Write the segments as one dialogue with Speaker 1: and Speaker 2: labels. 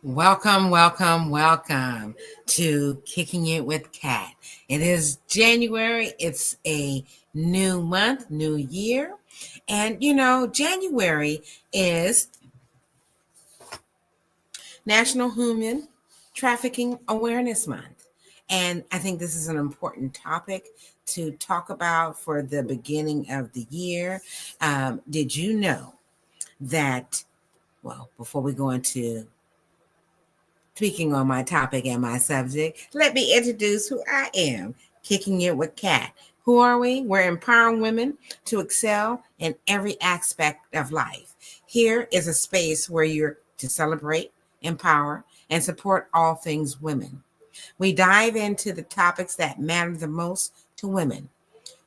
Speaker 1: Welcome, welcome, welcome to Kicking It with Kat. It is January. It's a new month, new year. And January is National Human Trafficking Awareness Month. And I think this is an important topic to talk about for the beginning of the year. Did you know that, before we go into speaking on my topic and my subject, let me introduce who I am, Kicking It with Kat. Who are we? We're empowering women to excel in every aspect of life. Here is a space where you're to celebrate, empower, and support all things women. We dive into the topics that matter the most to women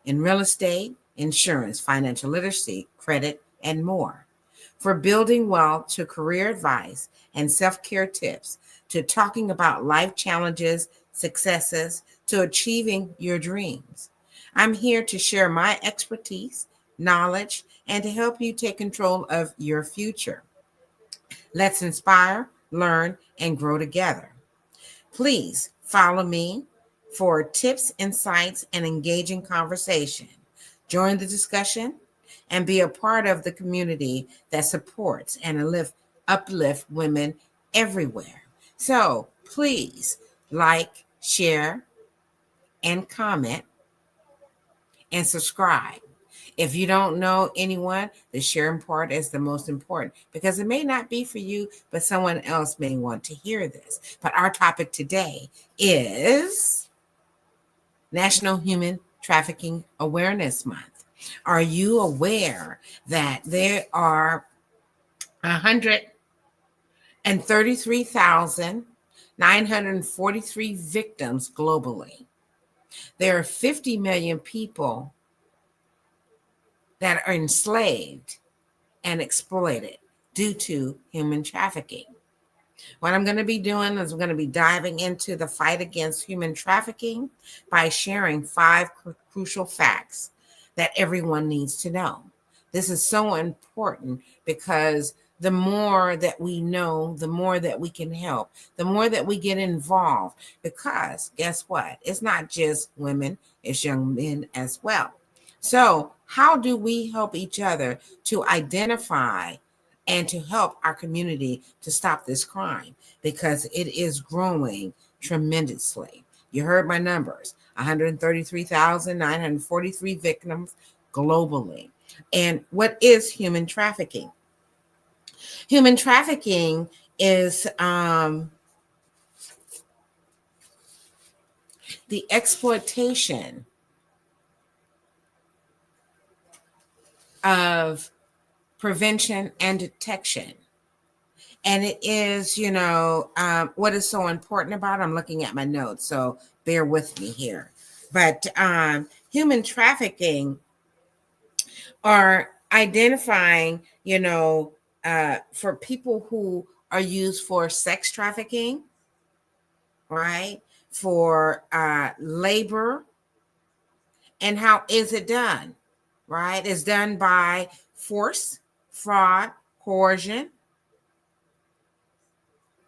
Speaker 1: in real estate, insurance, financial literacy, credit, and more. For building wealth to career advice and self care tips, to talking about life challenges, successes, to achieving your dreams. I'm here to share my expertise, knowledge, and to help you take control of your future. Let's inspire, learn, and grow together. Please follow me for tips, insights, and engaging conversation. Join the discussion and be a part of the community that supports and uplift women everywhere. So please like, share, and comment and subscribe. If you don't know anyone, the sharing part is the most important because it may not be for you, but someone else may want to hear this. But our topic today is National Human Trafficking Awareness Month. Are you aware that there are 133,943 victims globally? There are 50 million people that are enslaved and exploited due to human trafficking. What I'm going to be doing is I'm going to be diving into the fight against human trafficking by sharing 5 crucial facts that everyone needs to know. This is so important because the more that we know, the more that we can help, the more that we get involved. Because guess what? It's not just women, it's young men as well. So, how do we help each other to identify and to help our community to stop this crime? Because it is growing tremendously. You heard my numbers, 133,943 victims globally. And what is human trafficking? Human trafficking is the exploitation of prevention and detection. And it is, what is so important about it? I'm looking at my notes, so bear with me here. But human trafficking are identifying, for people who are used for sex trafficking, right? For labor. And how is it done? Right? It's done by force, fraud, coercion.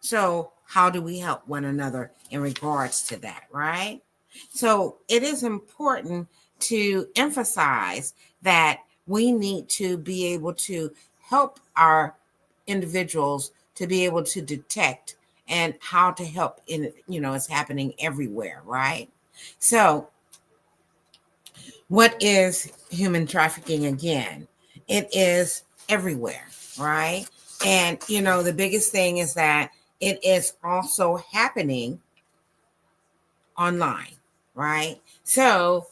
Speaker 1: So, how do we help one another in regards to that, right? So, it is important to emphasize that we need to be able to help our individuals to be able to detect and how to help in, it's happening everywhere, right? So, what is human trafficking again? It is everywhere, right? And, the biggest thing is that it is also happening online, right? So,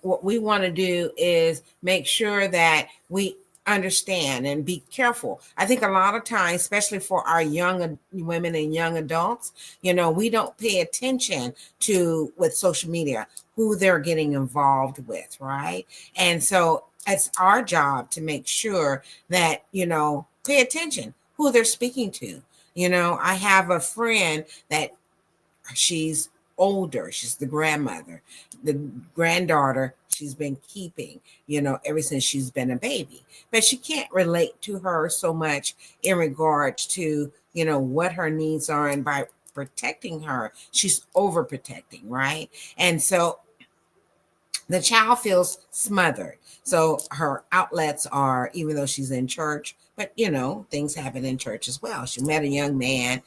Speaker 1: what we want to do is make sure that we understand and be careful. I think a lot of times, especially for our young women and young adults, we don't pay attention to with social media who they're getting involved with, right? And so it's our job to make sure that, pay attention who they're speaking to. I have a friend that she's older. She's the grandmother. The granddaughter, she's been keeping, ever since she's been a baby. But she can't relate to her so much in regards to, what her needs are. And by protecting her, she's overprotecting, right? And so the child feels smothered. So her outlets are, even though she's in church, but things happen in church as well. She met a young man,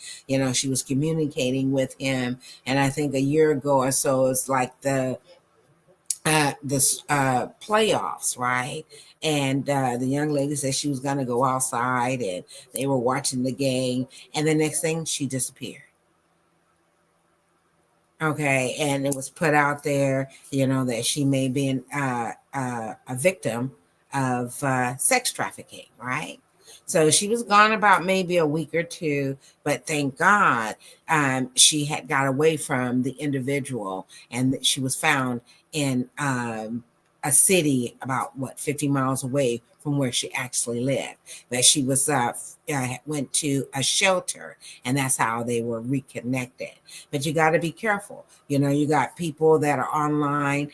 Speaker 1: she was communicating with him. And I think a year ago or so, it's like the playoffs, right? And the young lady said she was going to go outside, and they were watching the game. And the next thing, she disappeared. Okay, and it was put out there, that she may be a victim of sex trafficking, right? So she was gone about maybe a week or two, but thank God she had got away from the individual, and that she was found in a city about 50 miles away from where she actually lived. That she was went to a shelter, and that's how they were reconnected. But you got to be careful. You got people that are online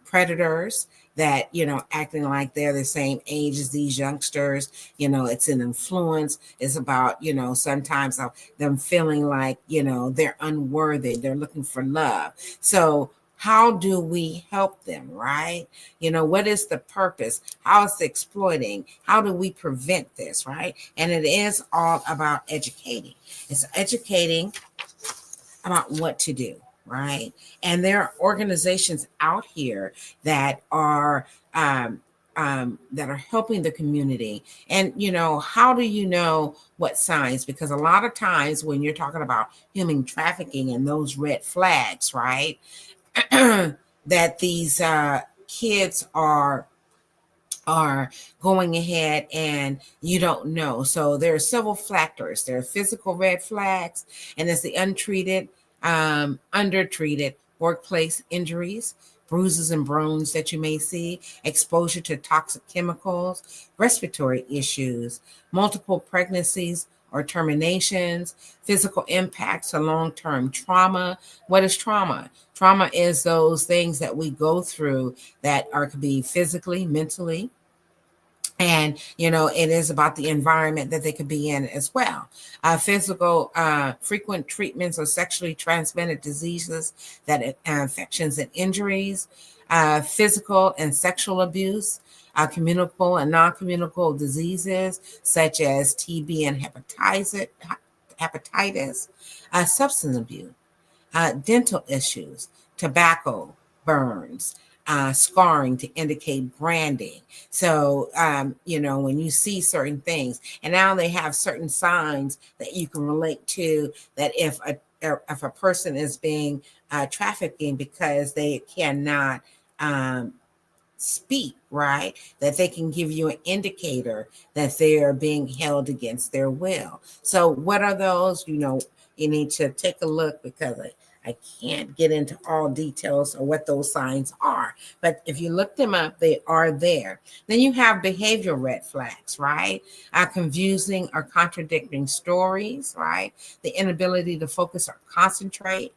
Speaker 1: predators that, acting like they're the same age as these youngsters. It's an influence. It's about, sometimes them feeling like, they're unworthy. They're looking for love. So how do we help them, right? What is the purpose? How is it exploiting? How do we prevent this, right? And it is all about educating. It's educating about what to do, right? And there are organizations out here that are helping the community. And how do you know what signs? Because a lot of times when you're talking about human trafficking and those red flags, right? That these kids are going ahead and you don't know. So there are several factors. There are physical red flags, and there's the untreated, undertreated workplace injuries, bruises and burns that you may see, exposure to toxic chemicals, respiratory issues, multiple pregnancies or terminations, physical impacts to long-term trauma. What is trauma? Trauma is those things that we go through that could be physically, mentally, and it is about the environment that they could be in as well. Physical frequent treatments of sexually transmitted diseases, that infections and injuries, physical and sexual abuse, communicable and non-communicable diseases such as TB and hepatitis, substance abuse, dental issues, tobacco, burns, scarring to indicate branding. So, when you see certain things, and now they have certain signs that you can relate to, that if a person is being trafficking because they cannot speak, right, that they can give you an indicator that they are being held against their will. So what are those? You need to take a look, because I can't get into all details of what those signs are. But if you look them up, they are there. Then you have behavioral red flags, right? Confusing or contradicting stories, right? The inability to focus or concentrate,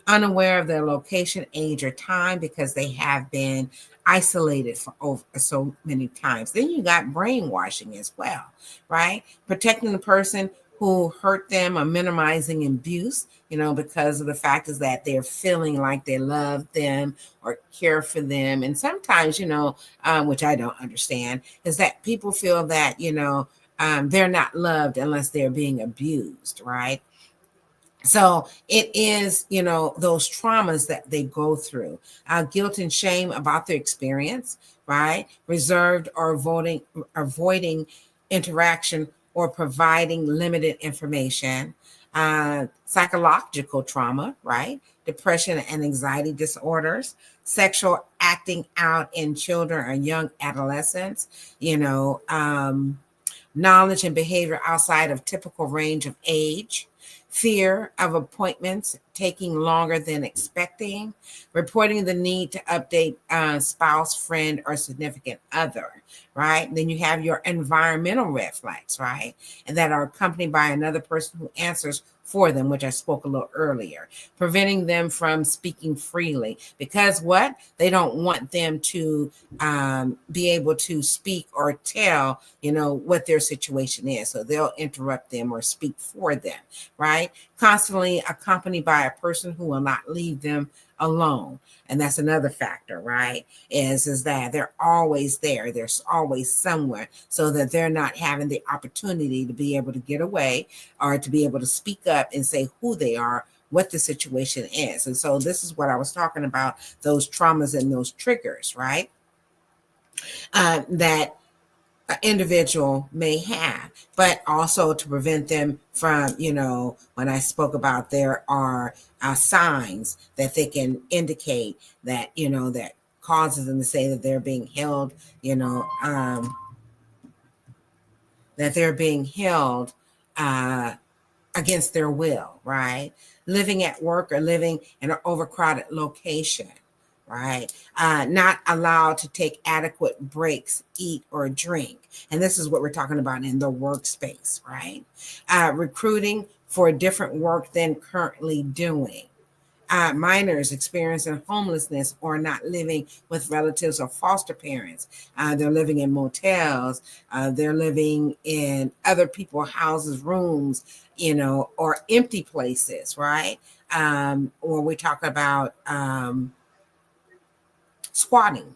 Speaker 1: unaware of their location, age, or time because they have been isolated for over so many times. Then you got brainwashing as well, right? Protecting the person who hurt them or minimizing abuse, because of the fact is that they're feeling like they love them or care for them. And sometimes, which I don't understand, is that people feel that, they're not loved unless they're being abused, right? So it is, those traumas that they go through, guilt and shame about their experience, right? Reserved or avoiding interaction or providing limited information, psychological trauma, right? Depression and anxiety disorders, sexual acting out in children or young adolescents, knowledge and behavior outside of typical range of age, fear of appointments taking longer than expecting, reporting the need to update spouse, friend, or significant other, right? Then you have your environmental red flags, right? And that are accompanied by another person who answers for them, which I spoke a little earlier, preventing them from speaking freely because what? They don't want them to be able to speak or tell, what their situation is. So they'll interrupt them or speak for them, right? Constantly accompanied by a person who will not leave them alone. And that's another factor, right? Is that they're always there. They're always somewhere so that they're not having the opportunity to be able to get away or to be able to speak up and say who they are, what the situation is. And so this is what I was talking about, those traumas and those triggers, right? That an individual may have, but also to prevent them from, when I spoke about there are signs that they can indicate that, that causes them to say that they're being held, that they're being held against their will, right? Living at work or living in an overcrowded location, right? Not allowed to take adequate breaks, eat, or drink. And this is what we're talking about in the workspace, right? Recruiting for different work than currently doing. Minors experiencing homelessness or not living with relatives or foster parents. They're living in motels. They're living in other people's houses, rooms, or empty places, right? Or we talk about squatting,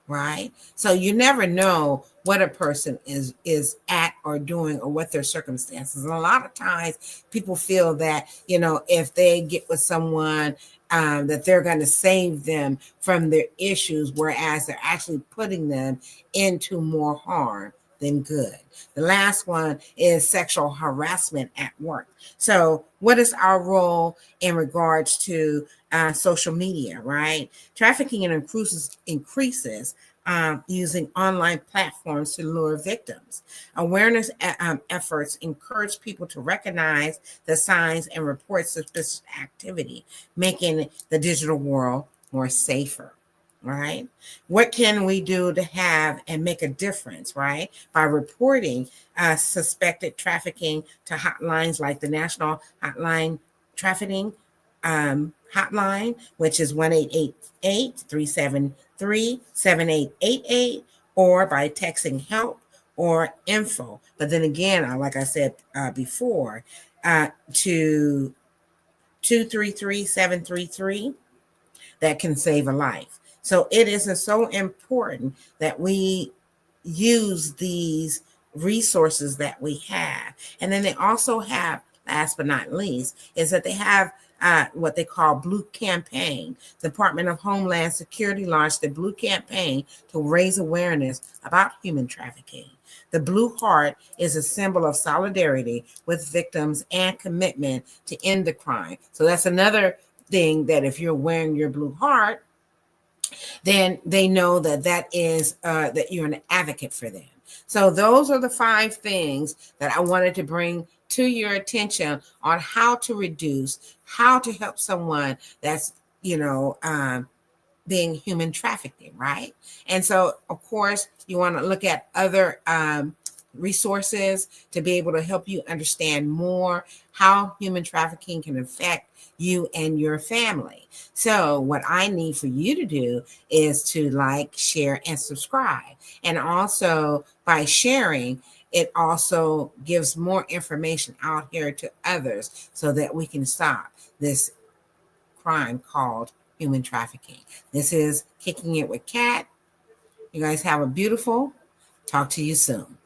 Speaker 1: right? So you never know what a person is at or doing or what their circumstances. And a lot of times people feel that, if they get with someone, that they're going to save them from their issues, whereas they're actually putting them into more harm than good. The last one is sexual harassment at work. So what is our role in regards to social media, right? Trafficking increases using online platforms to lure victims. Awareness efforts encourage people to recognize the signs and report suspicious activity, making the digital world more safer. Right? What can we do to have and make a difference, right? By reporting suspected trafficking to hotlines like the National Hotline Trafficking hotline, which is 1-888-373-7888, or by texting help or info. But then again, like I said before, to 233-733, that can save a life. So it is so important that we use these resources that we have. And then they also have, last but not least, is that they have what they call Blue Campaign. The Department of Homeland Security launched the Blue Campaign to raise awareness about human trafficking. The blue heart is a symbol of solidarity with victims and commitment to end the crime. So that's another thing, that if you're wearing your blue heart, then they know that is that you're an advocate for them. So those are the 5 things that I wanted to bring to your attention on how to reduce, how to help someone that's being human trafficking, right? And so, of course, you want to look at other resources to be able to help you understand more how human trafficking can affect you and your family. So what I need for you to do is to like, share, and subscribe. And also by sharing, it also gives more information out here to others so that we can stop this crime called human trafficking. This is Kicking It with Kat. You guys have a beautiful. Talk to you soon.